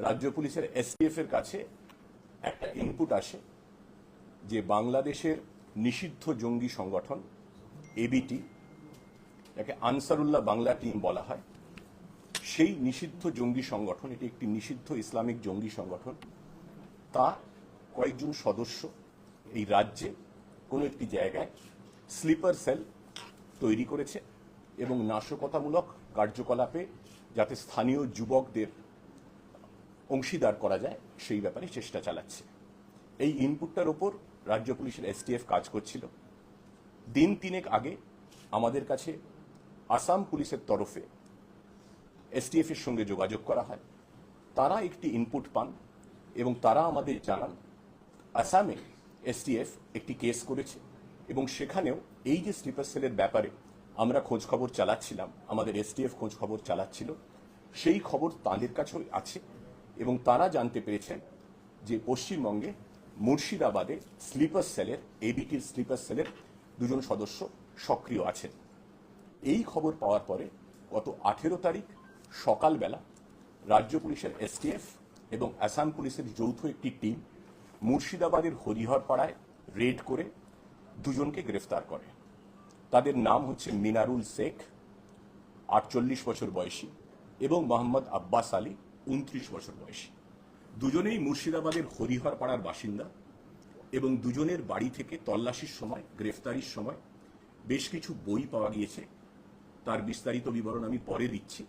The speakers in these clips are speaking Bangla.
রাজ্য পুলিশের এসটিএফ এর কাছে একটা ইনপুট আসে যে বাংলাদেশের নিষিদ্ধ জঙ্গি সংগঠন এবিটি, যাকে আনসারুল্লাহ বাংলা টিম বলা হয়, সেই নিষিদ্ধ জঙ্গি সংগঠন, এটি একটি নিষিদ্ধ ইসলামিক জঙ্গি সংগঠন, তার কয়েকজন সদস্য এই রাজ্যে কোনো একটি জায়গায় স্লিপার সেল তৈরি করেছে এবং নাশকতামূলক কার্যকলাপে যাতে স্থানীয় যুবকদের অংশীদার করা যায় সেই ব্যাপারে চেষ্টা চালাচ্ছে। এই ইনপুটটার ওপর রাজ্য পুলিশের এসটিএফ কাজ করছিল। দিন তিনেক আগে আমাদের কাছে আসাম পুলিশের তরফে এসটিএফ এর সঙ্গে যোগাযোগ করা হয়। তারা একটি ইনপুট পান এবং তারা আমাদের জানান আসামে এসটিএফ একটি কেস করেছে এবং সেখানেও এই যে স্লিপার সেলের ব্যাপারে আমরা খোঁজ খবর চালাচ্ছিলাম, আমাদের এসটিএফ খোঁজ খবর চালাচ্ছিল, সেই খবর তাদের কাছেও আছে এবং তারা জানতে পেরেছেন যে পশ্চিমবঙ্গে মুর্শিদাবাদে স্লিপার সেলের, এবিটির স্লিপার সেলের দুজন সদস্য সক্রিয় আছেন। এই খবর পাওয়ার পরে গত 18 তারিখ সকালবেলা রাজ্য পুলিশের এসটিএফ এবং আসাম পুলিশের যৌথ একটি টিম মুর্শিদাবাদের হরিহরপাড়ায় রেড করে দুজনকে গ্রেফতার করে। তাদের নাম হচ্ছে মিনারুল শেখ, 48 বছর বয়সী, এবং মোহাম্মদ আব্বাস আলী, 29 বছর বয়সী। দুজনেই মুর্শিদাবাদের হরিহরপাড়ার বাসিন্দা এবং দুজনের বাড়ি থেকে তল্লাশির সময়, গ্রেফতারির সময় বেশ কিছু বই পাওয়া গিয়েছে। তার বিস্তারিত বিবরণ আমি পরে দিচ্ছি।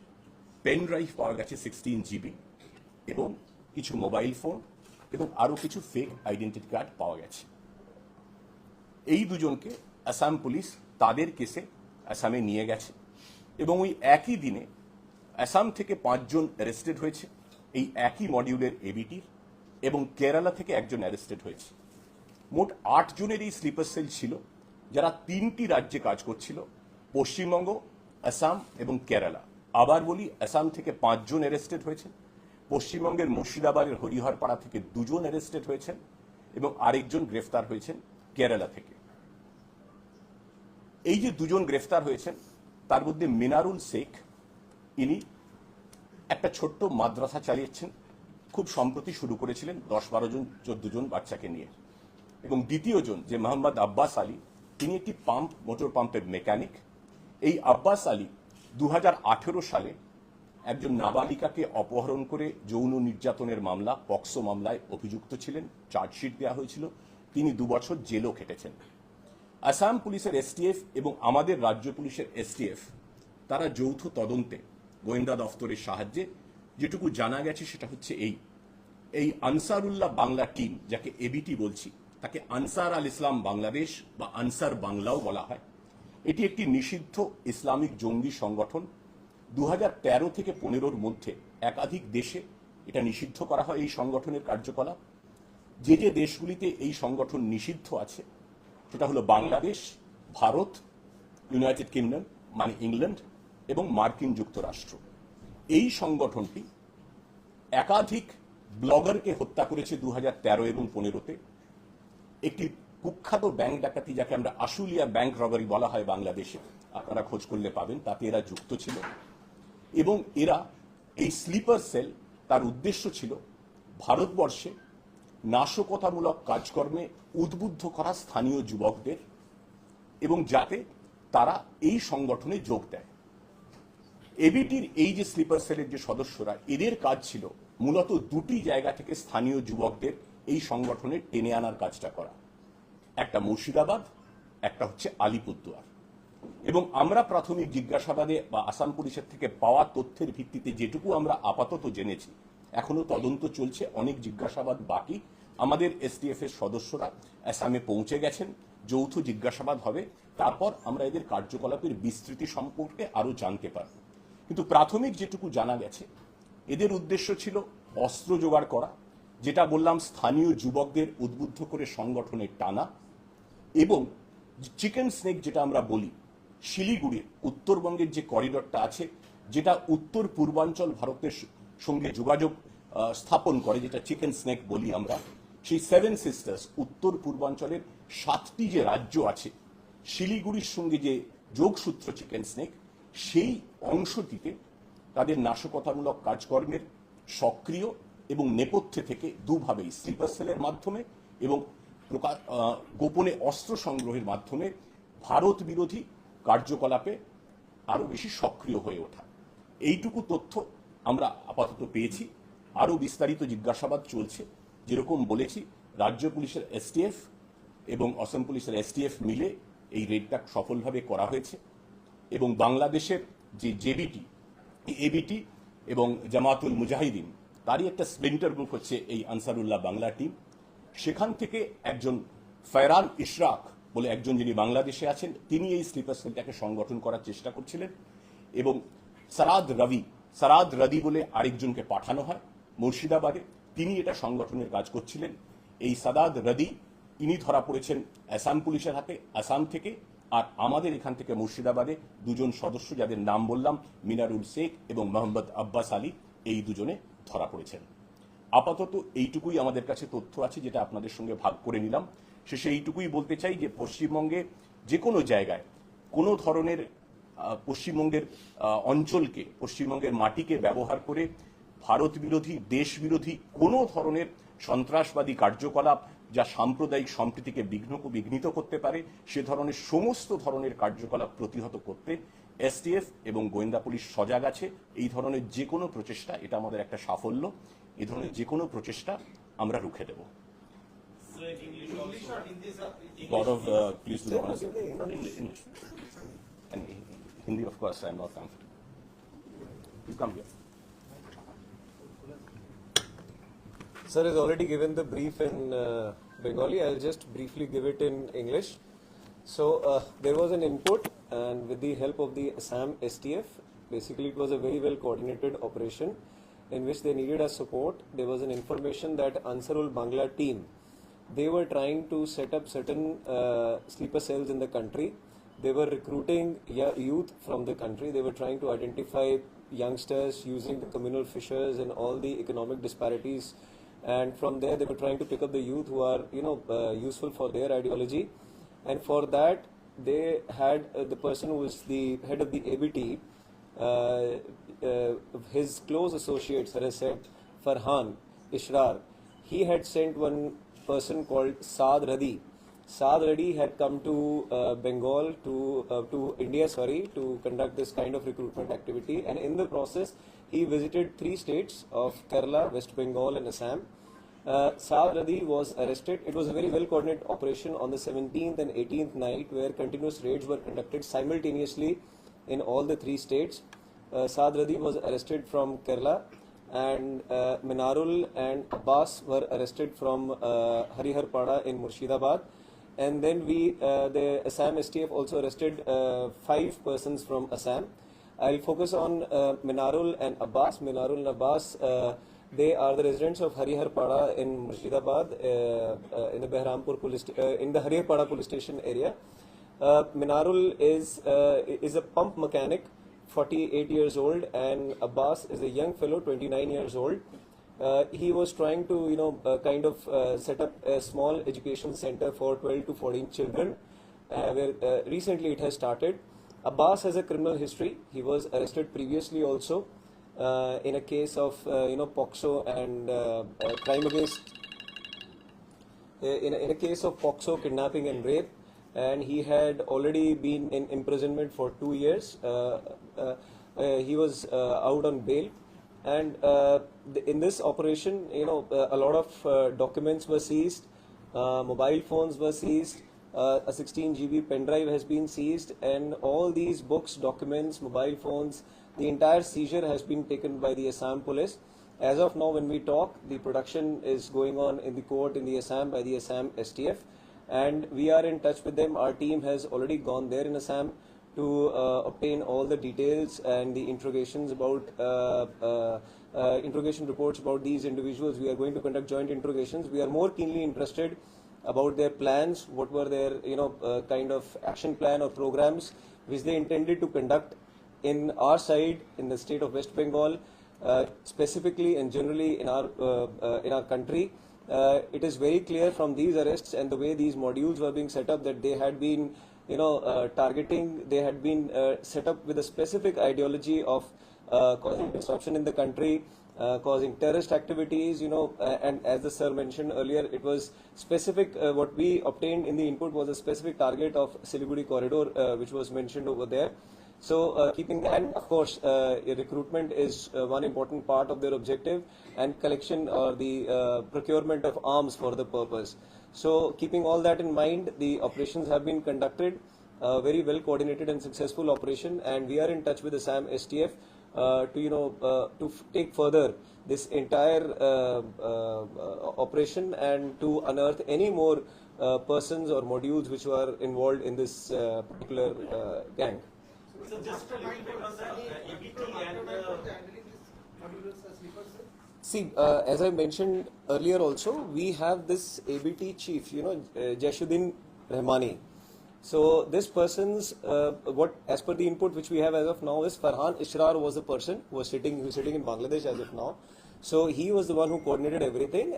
পেন ড্রাইভ পাওয়া গেছে 16 জিবি এবং কিছু মোবাইল ফোন এবং আরো কিছু ফেক আইডেন্টিটি কার্ড পাওয়া গেছে। এই দুজনকে আসাম পুলিশ তাদের কেসে আসামে নিয়ে গেছে এবং ওই একই দিনে আসাম থেকে 5 জন অ্যারেস্টেড হয়েছে এই একই মডিউলের এবিটির, এবং কেরালা থেকে একজন অ্যারেস্টেড হয়েছে। মোট 8 জনের এই স্লিপার সেল ছিল যারা 3টি রাজ্যে কাজ করছিল, পশ্চিমবঙ্গ, আসাম এবং কেরালা। আবার বলি, আসাম থেকে 5 জন অ্যারেস্টেড হয়েছেন, পশ্চিমবঙ্গের মুর্শিদাবাদের হরিহরপাড়া থেকে 2 জন অ্যারেস্টেড হয়েছেন এবং আরেকজন গ্রেফতার হয়েছেন কেরালা থেকে। এই যে 2 জন গ্রেফতার হয়েছেন তার মধ্যে মিনারুল শেখ, ইনি একটা ছোট্ট মাদ্রাসা চালিয়েছেন, খুব সম্প্রতি শুরু করেছিলেন 10-12 জন 14 জন বাচ্চাকে নিয়ে। এবং দ্বিতীয় জন যে মোহাম্মদ আব্বাস আলী, তিনি একটি মোটর পাম্পের মেকানিক। এই আব্বাস আলী 2018 সালে একজন নাবালিকাকে অপহরণ করে যৌন নির্যাতনের মামলা, পক্সো মামলায় অভিযুক্ত ছিলেন, চার্জশিট দেওয়া হয়েছিল, তিনি 2 বছর জেলও খেটেছেন। আসাম পুলিশের এসটিএফ এবং আমাদের রাজ্য পুলিশের এসটিএফ তারা যৌথ তদন্তে গোয়েন্দা দফতরের সাহায্যে যেটুকু জানা গেছে সেটা হচ্ছে এই আনসারুল্লাহ বাংলা টিম, যাকে এবিটি বলছি, তাকে আনসার আল ইসলাম বাংলাদেশ বা আনসার বাংলাও বলা হয়। এটি একটি নিষিদ্ধ ইসলামিক জঙ্গি সংগঠন। 2013 থেকে 15-র মধ্যে একাধিক দেশে এটা নিষিদ্ধ করা হয় এই সংগঠনের কার্যকলাপ। যে যে দেশগুলিতে এই সংগঠন নিষিদ্ধ আছে সেটা হলো বাংলাদেশ, ভারত, ইউনাইটেড কিংডম মানে ইংল্যান্ড এবং মার্কিন যুক্তরাষ্ট্র। এই সংগঠনটি একাধিক ব্লগারকে হত্যা করেছে 2013 এবং 15-তে। একটি কুখ্যাত ব্যাংক ডাকাতি, যাকে আমরা আশুলিয়া ব্যাংক রবারি বলা হয় বাংলাদেশে, আপনারা খোঁজ করলে পাবেন, তাতে এরা যুক্ত ছিল। এবং এরা এই স্লিপার সেল, তার উদ্দেশ্য ছিল ভারতবর্ষে নাশকতামূলক কাজকর্মে উদ্বুদ্ধ করা স্থানীয় যুবকদের এবং যাতে তারা এই সংগঠনে যোগ দেয়। এবিটির এই যে স্লিপার সেলের যে সদস্যরা, এদের কাজ ছিল মূলত 2টি জায়গা থেকে স্থানীয় যুবকদের এই সংগঠনে টেনে আনার কাজটা করা। একটা মুর্শিদাবাদ, একটা হচ্ছে আলিপুরদুয়ার। এবং আমরা প্রাথমিক জিজ্ঞাসাবাদে বা আসাম পুলিশের থেকে পাওয়া তথ্যের ভিত্তিতে যেটুকু আমরা আপাতত জেনেছি, এখনো তদন্ত চলছে, অনেক জিজ্ঞাসাবাদ বাকি। আমাদের এসটিএফ এর সদস্যরা আসামে পৌঁছে গেছেন, যৌথ জিজ্ঞাসাবাদ হবে, তারপর আমরা এদের কার্যকলাপের বিস্তৃতি সম্পর্কে আরো জানতে পারব। কিন্তু প্রাথমিক যেটুকু জানা গেছে, এদের উদ্দেশ্য ছিল অস্ত্র জোগাড় করা, যেটা বললাম স্থানীয় যুবকদের উদ্বুদ্ধ করে সংগঠনে টানা, এবং চিকেন স্নেক যেটা আমরা বলি, শিলিগুড়ির উত্তরবঙ্গের যে করিডরটা আছে, যেটা উত্তর পূর্বাঞ্চল ভারতের সঙ্গে যোগাযোগ স্থাপন করে, যেটা চিকেন স্নেক বলি আমরা, সেই 7 সিস্টার্স উত্তর পূর্বাঞ্চলের 7টি যে রাজ্য আছে, শিলিগুড়ির সঙ্গে যে যোগসূত্র চিকেন স্নেক, সেই অংশটিতে তাদের নাশকতামূলক কাজকর্মের সক্রিয় এবং নেপথ্যে থেকে দুভাবেই স্লিপার সেলের মাধ্যমে এবং গোপনে অস্ত্র সংগ্রহের মাধ্যমে ভারত বিরোধী কার্যকলাপে আরো বেশি সক্রিয় হয়ে ওঠা। এইটুকু তথ্য আমরা আপাতত পেয়েছি। আরো বিস্তারিত জিজ্ঞাসাবাদ চলছে। যেরকম বলেছি, রাজ্য পুলিশের এসটিএফ এবং অসম পুলিশের এসটিএফ মিলে এই রেডটা সফলভাবে করা হয়েছে এবং বাংলাদেশের যে জেবিটি, এবিটি এবং জামাতুল মুজাহিদিন, তারই একটা স্প্লিন্টার গ্রুপ হচ্ছে এই আনসারুল্লাহ বাংলা টিম। সেখান থেকে একজন ফায়রান ইশরাক বলে একজন, যিনি বাংলাদেশে আছেন, তিনি এই স্লিপার সেলটাকে সংগঠন করার চেষ্টা করছিলেন এবং সারাদ রদি বলে আরেকজনকে পাঠানো হয় মুর্শিদাবাদে। তিনি এটা সংগঠনের কাজ করছিলেন। এই সাদাদ রদি, ইনি ধরা পড়েছেন আসাম পুলিশের হাতে, আসাম থেকে। আর আমাদের এখান থেকে মুর্শিদাবাদে দুজন সদস্য, যাদের নাম বললাম, মিনারুল শেখ এবং মোহাম্মদ আব্বাস আলী, এই দুজনে ধরা পড়েছেন। আপাতত এইটুকুই আমাদের কাছে তথ্য আছে, যেটা আপনাদের সঙ্গে ভাগ করে নিলাম। শেষে এইটুকুই বলতে চাই যে পশ্চিমবঙ্গে যে কোনো জায়গায় কোনো ধরনের পশ্চিমবঙ্গের অঞ্চলকে, পশ্চিমবঙ্গের মাটিকে ব্যবহার করে ভারত বিরোধী, দেশ বিরোধী কোনো ধরনের সন্ত্রাসবাদী কার্যকলাপ যা সাম্প্রদায়িক সম্প্রীতিকে বিঘ্নিত করতে পারে, সে ধরনের সমস্ত ধরনের কার্যকলাপ প্রতিহত করতে এসটিএফ এবং গোয়েন্দা পুলিশ সজাগ আছে। এই ধরনের যে কোনো প্রচেষ্টা, এটা আমাদের একটা সাফল্য, এই ধরনের যে কোনো প্রচেষ্টা আমরা রুখে দেব। Gaurav, please do the honors. English. And Hindi, of course, I am not comfortable. You come here. Sir has already given the brief in Bengali. I'll just briefly give it in English. So there was an input, and with the help of the Assam STF, basically it was a very well coordinated operation in which they needed our support. There was an information that Ansarul Bangla team, they were trying to set up certain sleeper cells in the country. They were recruiting youth from the country. They were trying to identify youngsters using the communal fissures and all the economic disparities. And from there, they were trying to pick up the youth who are, useful for their ideology. And for that, they had the person who was the head of the ABT, his close associate, Sir has said, Farhan Ishrar. He had sent one person called Saad Radi. Saad Radi had come to Bengal, to India, to conduct this kind of recruitment activity. And in the process, he visited 3 states of Kerala, West Bengal and Assam. Saad Radi was arrested. It was a very well coordinated operation on the 17th and 18th night, where continuous raids were conducted simultaneously in all the 3 states. Saad Radi was arrested from Kerala, and Minarul and Abbas were arrested from Hariharpada in Murshidabad. And then the Assam STF also arrested 5 persons from Assam. I'll focus on Minarul and Abbas. Minarul and Abbas, they are the residents of Hariharpada in Murshidabad, in the Behrampur in the Hariharpada police station area. Minarul is a pump mechanic, 48 years old, and Abbas is a young fellow, 29 years old. He was trying to, set up a small education center for 12 to 14 children, where recently it has started. Abbas has a criminal history. He was arrested previously also in a case of, POXO and crime against, in a case of POXO, kidnapping and rape. And he had already been in imprisonment for 2 years. He was out on bail. And in this operation, a lot of documents were seized, mobile phones were seized, a 16 GB pen drive has been seized, and all these books, documents, mobile phones, the entire seizure has been taken by the Assam police. As of now, when we talk, the production is going on in the court in the Assam by the Assam STF, and we are in touch with them. Our team has already gone there in Assam to obtain all the details and the interrogations about interrogation reports about these individuals. We are going to conduct joint interrogations. We are more keenly interested about their plans, what were their kind of action plan or programs which they intended to conduct in our side, in the state of West Bengal, specifically and generally in our country. It is very clear from these arrests and the way these modules were being set up that they had been targeting, they had been set up with a specific ideology of causing disruption in the country, causing terrorist activities, and as the sir mentioned earlier, it was specific, what we obtained in the input was a specific target of Siliguri corridor, which was mentioned over there. So keeping, and of course, recruitment is one important part of their objective, and collection or the procurement of arms for the purpose. So keeping all that in mind, the operations have been conducted, very well coordinated and successful operation, and we are in touch with the SAM STF to take further this entire operation and to unearth any more persons or modules which were involved in this particular gang. So just to remind on the ABT and See, as I mentioned earlier also, we have this ABT chief, Jashuddin Rahmani. So this person's, what as per the input which we have as of now is Farhan Ishrar was the person who was sitting in Bangladesh as of now. So he was the one who coordinated everything.